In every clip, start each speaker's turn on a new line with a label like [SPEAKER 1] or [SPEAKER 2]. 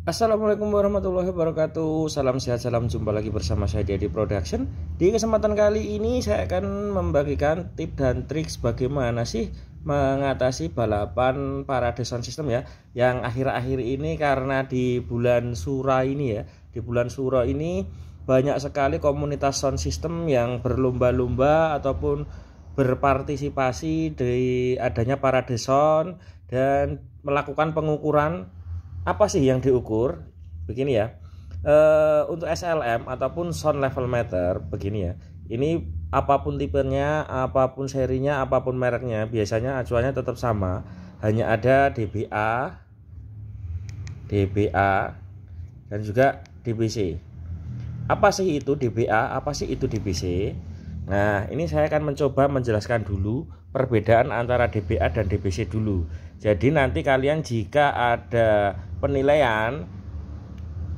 [SPEAKER 1] Assalamualaikum warahmatullahi wabarakatuh. Salam sehat, salam jumpa lagi bersama saya Dedi Production. Di kesempatan kali ini saya akan membagikan tips dan trik bagaimana sih mengatasi balapan parade sound system ya, yang akhir-akhir ini karena di bulan Sura ini ya, di bulan Sura ini banyak sekali komunitas sound system yang berlomba-lomba ataupun berpartisipasi di adanya parade sound dan melakukan pengukuran. Apa sih yang diukur? Begini ya. Untuk SLM ataupun sound level meter begini ya. Ini apapun tipenya, apapun serinya, apapun mereknya, biasanya acuannya tetap sama. Hanya ada dBA, dBA dan juga dBc. Apa sih itu dBA? Apa sih itu dBc? Nah, ini saya akan mencoba menjelaskan dulu perbedaan antara dBA dan dBc dulu. Jadi nanti kalian jika ada penilaian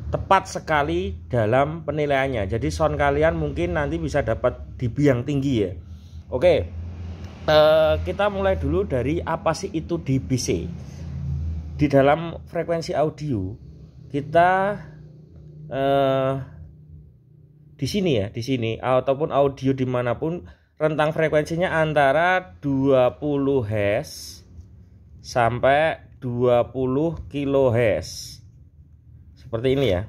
[SPEAKER 1] tepat sekali dalam penilaiannya. Jadi sound kalian mungkin nanti bisa dapat dB yang tinggi ya. Oke, kita mulai dulu dari apa sih itu dBc. Di dalam frekuensi audio kita di sini ya, di sini ataupun audio dimanapun rentang frekuensinya antara 20 Hz sampai 20 kHz seperti ini ya.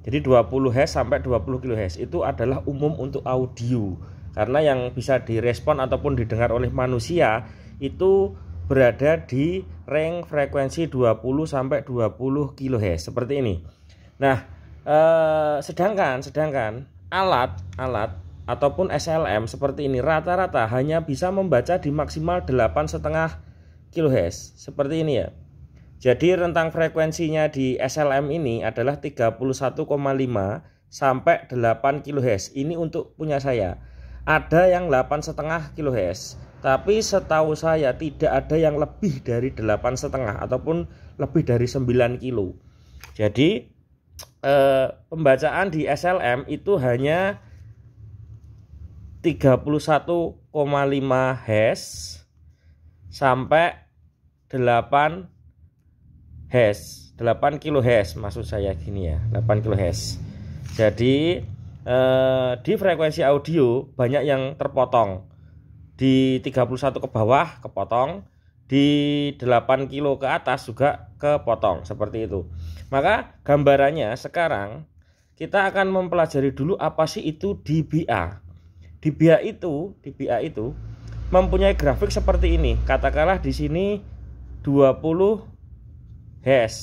[SPEAKER 1] Jadi 20 Hz sampai 20 kHz itu adalah umum untuk audio, karena yang bisa direspon ataupun didengar oleh manusia itu berada di range frekuensi 20 sampai 20 kHz seperti ini. Nah, sedangkan alat ataupun SLM seperti ini rata-rata hanya bisa membaca di maksimal 8,5 kHz seperti ini ya. Jadi rentang frekuensinya di SLM ini adalah 31,5 sampai 8 kHz. Ini untuk punya saya. Ada yang 8,5 kHz, tapi setahu saya tidak ada yang lebih dari 8,5 ataupun lebih dari 9 kilo. Jadi pembacaan di SLM itu hanya 31,5 Hz sampai 8 Hz, 8 kHz maksud saya gini ya, 8 kHz. Jadi di frekuensi audio banyak yang terpotong. Di 31 ke bawah kepotong, di 8 kilo ke atas juga kepotong seperti itu. Maka gambarannya sekarang kita akan mempelajari dulu apa sih itu dBA. dBA itu mempunyai grafik seperti ini. Katakanlah di sini 20 Hz,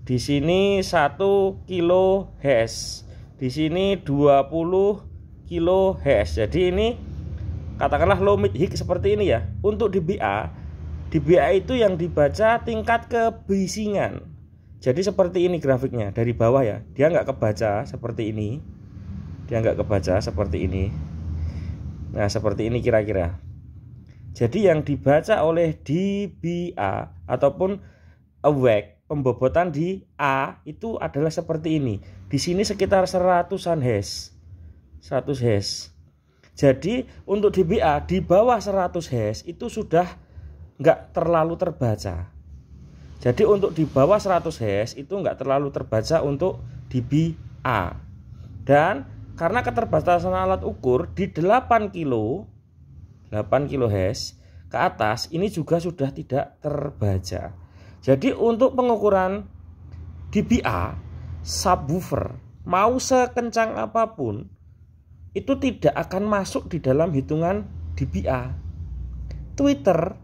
[SPEAKER 1] di sini 1 kHz, di sini 20 kHz. Jadi ini katakanlah low mid high seperti ini ya. Untuk dBA itu yang dibaca tingkat kebisingan. Jadi seperti ini grafiknya dari bawah ya. Dia nggak kebaca seperti ini. Nah, seperti ini kira-kira. Jadi yang dibaca oleh dBA ataupun awake, pembobotan di A itu adalah seperti ini. Di sini sekitar 100-an Hz. 100 Hz. Jadi untuk dBA di bawah 100 Hz itu sudah nggak terlalu terbaca. Jadi untuk di bawah 100 Hz itu nggak terlalu terbaca untuk dBA. Dan karena keterbatasan alat ukur di 8 kHz ke atas ini juga sudah tidak terbaca. Jadi untuk pengukuran dBA, subwoofer mau sekencang apapun itu tidak akan masuk di dalam hitungan dBA. Twitter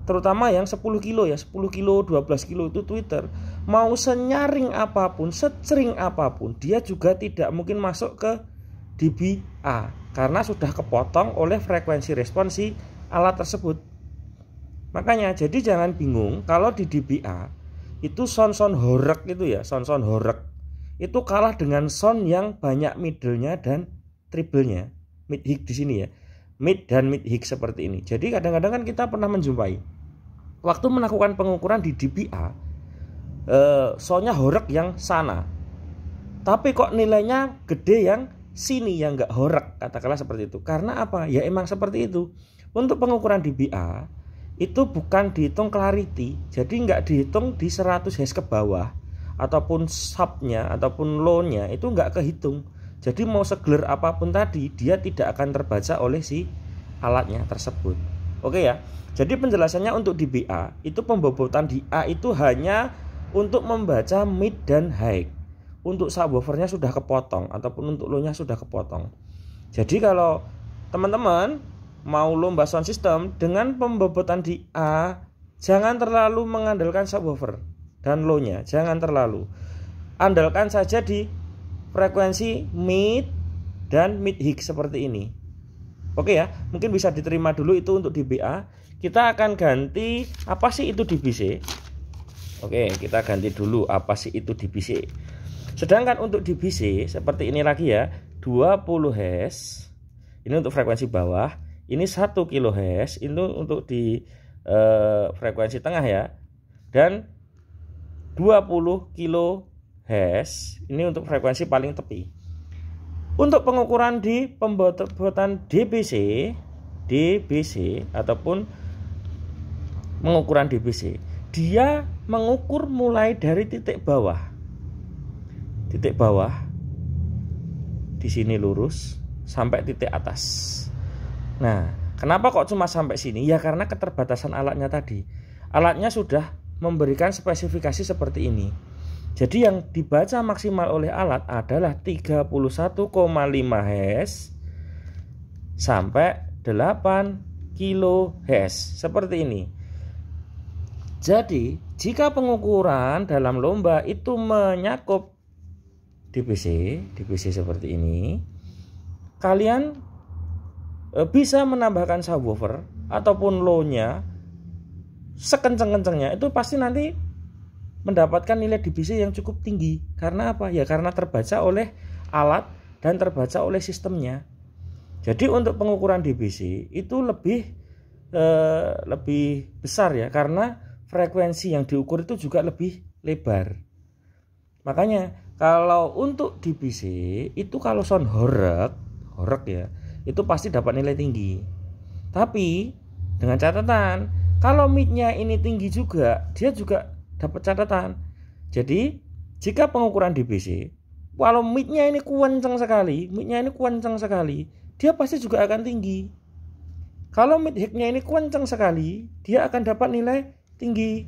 [SPEAKER 1] terutama yang 10 kilo ya, 10 kilo, 12 kilo itu Twitter, mau senyaring apapun, secering apapun, dia juga tidak mungkin masuk ke dBA karena sudah kepotong oleh frekuensi respon si alat tersebut. Makanya jadi jangan bingung kalau di dBA itu sound horeg itu ya, sound horeg itu kalah dengan sound yang banyak middle-nya dan treble-nya, mid high di sini ya, mid dan mid high seperti ini. Jadi kadang-kadang kan kita pernah menjumpai waktu melakukan pengukuran di dBA soundnya horeg yang sana, tapi kok nilainya gede yang sini yang nggak horeg, katakanlah seperti itu. Karena apa? Ya emang seperti itu. Untuk pengukuran dBA itu bukan dihitung clarity, jadi nggak dihitung di 100 Hz ke bawah ataupun subnya ataupun low-nya itu nggak kehitung. Jadi mau segelar apapun tadi dia tidak akan terbaca oleh si alatnya tersebut. Oke ya. Jadi penjelasannya untuk di BA itu pembobotan di A itu hanya untuk membaca mid dan high. Untuk subwoofernya sudah kepotong ataupun untuk low-nya sudah kepotong. Jadi kalau teman-teman mau lomba sound system dengan pembobotan di A, jangan terlalu mengandalkan subwoofer dan low-nya, jangan terlalu. Andalkan saja di frekuensi mid dan mid high seperti ini. Oke ya, mungkin bisa diterima dulu itu untuk di BA. Kita akan ganti apa sih itu DBC. Oke, kita ganti dulu apa sih itu DBC. Sedangkan untuk DBC seperti ini lagi ya, 20 Hz. Ini untuk frekuensi bawah, ini 1 kHz, itu untuk di frekuensi tengah ya. Dan 20 kHz ini untuk frekuensi paling tepi. Untuk pengukuran di pembobotan DBC ataupun pengukuran DBC, dia mengukur mulai dari titik bawah. Titik bawah di sini lurus sampai titik atas. Nah, kenapa kok cuma sampai sini? Ya karena keterbatasan alatnya tadi. Alatnya sudah memberikan spesifikasi seperti ini. Jadi yang dibaca maksimal oleh alat adalah 31,5 Hz sampai 8 kHz seperti ini. Jadi jika pengukuran dalam lomba itu menyakup DBC seperti ini, kalian bisa menambahkan subwoofer ataupun low-nya sekenceng-kencengnya, itu pasti nanti mendapatkan nilai DBC yang cukup tinggi. Karena apa? Ya karena terbaca oleh alat dan terbaca oleh sistemnya. Jadi untuk pengukuran DBC itu lebih besar ya, karena frekuensi yang diukur itu juga lebih lebar. Makanya kalau untuk DBC itu kalau sound horek ya, itu pasti dapat nilai tinggi. Tapi dengan catatan kalau midnya ini tinggi juga, dia juga dapat catatan. Jadi jika pengukuran DBC, walau midnya ini kencang sekali, dia pasti juga akan tinggi. Kalau mid high-nya ini kencang sekali, dia akan dapat nilai tinggi.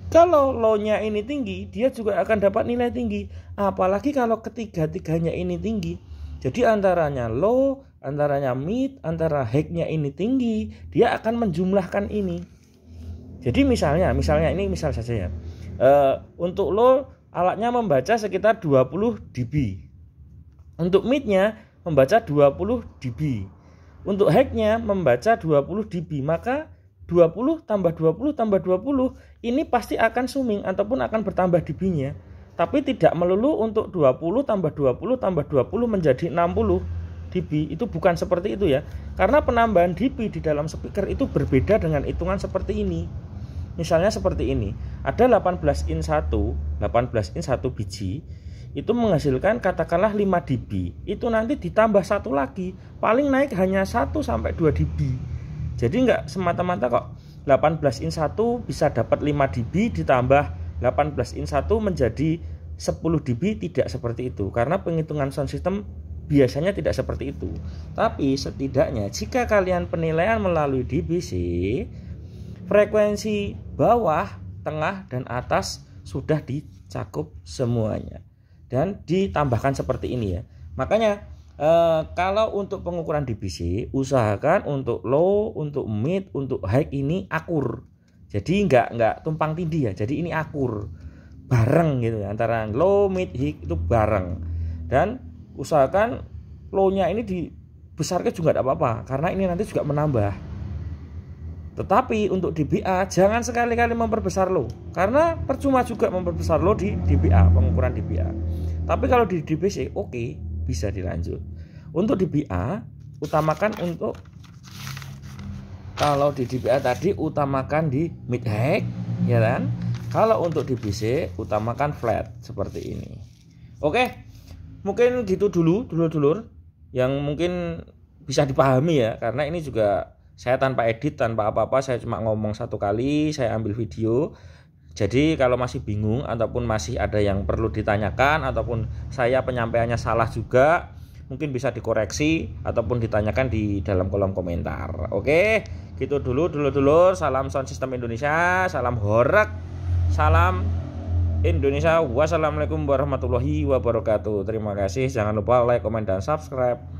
[SPEAKER 1] Kalau low-nya ini tinggi, dia juga akan dapat nilai tinggi. Apalagi kalau ketiga-tiganya ini tinggi. Jadi antaranya low, antaranya mid, antara high-nya ini tinggi, dia akan menjumlahkan ini. Jadi misalnya ini misal saja ya. Untuk low alatnya membaca sekitar 20 dB. Untuk mid-nya membaca 20 dB. Untuk high-nya membaca 20 dB. Maka 20 tambah 20 tambah 20 ini pasti akan summing ataupun akan bertambah dB-nya. Tapi tidak melulu untuk 20 tambah 20 tambah 20 menjadi 60 dB. Itu bukan seperti itu ya. Karena penambahan dB di dalam speaker itu berbeda dengan hitungan seperti ini. Misalnya seperti ini. Ada 18 in 1 biji. Itu menghasilkan katakanlah 5 dB. Itu nanti ditambah satu lagi, paling naik hanya 1 sampai 2 dB. Jadi enggak semata-mata kok 18 in 1 bisa dapat 5 dB ditambah 18 in 1 menjadi 10 dB, tidak seperti itu. Karena penghitungan sound system biasanya tidak seperti itu. Tapi setidaknya jika kalian penilaian melalui DBC, frekuensi bawah, tengah, dan atas sudah dicakup semuanya. Dan ditambahkan seperti ini ya. Makanya kalau untuk pengukuran DBC, usahakan untuk low, untuk mid, untuk high ini akur. Jadi enggak tumpang tindih ya. Jadi ini akur, bareng gitu ya, antara low, mid, high itu bareng. Dan usahakan low-nya ini dibesarkan juga tidak apa-apa, karena ini nanti juga menambah. Tetapi untuk DBA jangan sekali-kali memperbesar low, karena percuma juga memperbesar low di DBA, pengukuran DBA. Tapi kalau di DBC oke, bisa dilanjut. Untuk DBA utamakan kalau di DBA tadi utamakan di mid high ya kan. Kalau untuk DBC utamakan flat seperti ini. Oke, mungkin gitu dulu dulur-dulur yang mungkin bisa dipahami ya, karena ini juga saya tanpa edit, tanpa apa-apa, saya cuma ngomong satu kali, saya ambil video. Jadi kalau masih bingung ataupun masih ada yang perlu ditanyakan ataupun saya penyampaiannya salah juga, mungkin bisa dikoreksi ataupun ditanyakan di dalam kolom komentar. Oke, gitu dulu dulur-dulur. Salam sound system Indonesia, salam horeg, salam Indonesia. Wassalamualaikum warahmatullahi wabarakatuh. Terima kasih. Jangan lupa like, komen, dan subscribe.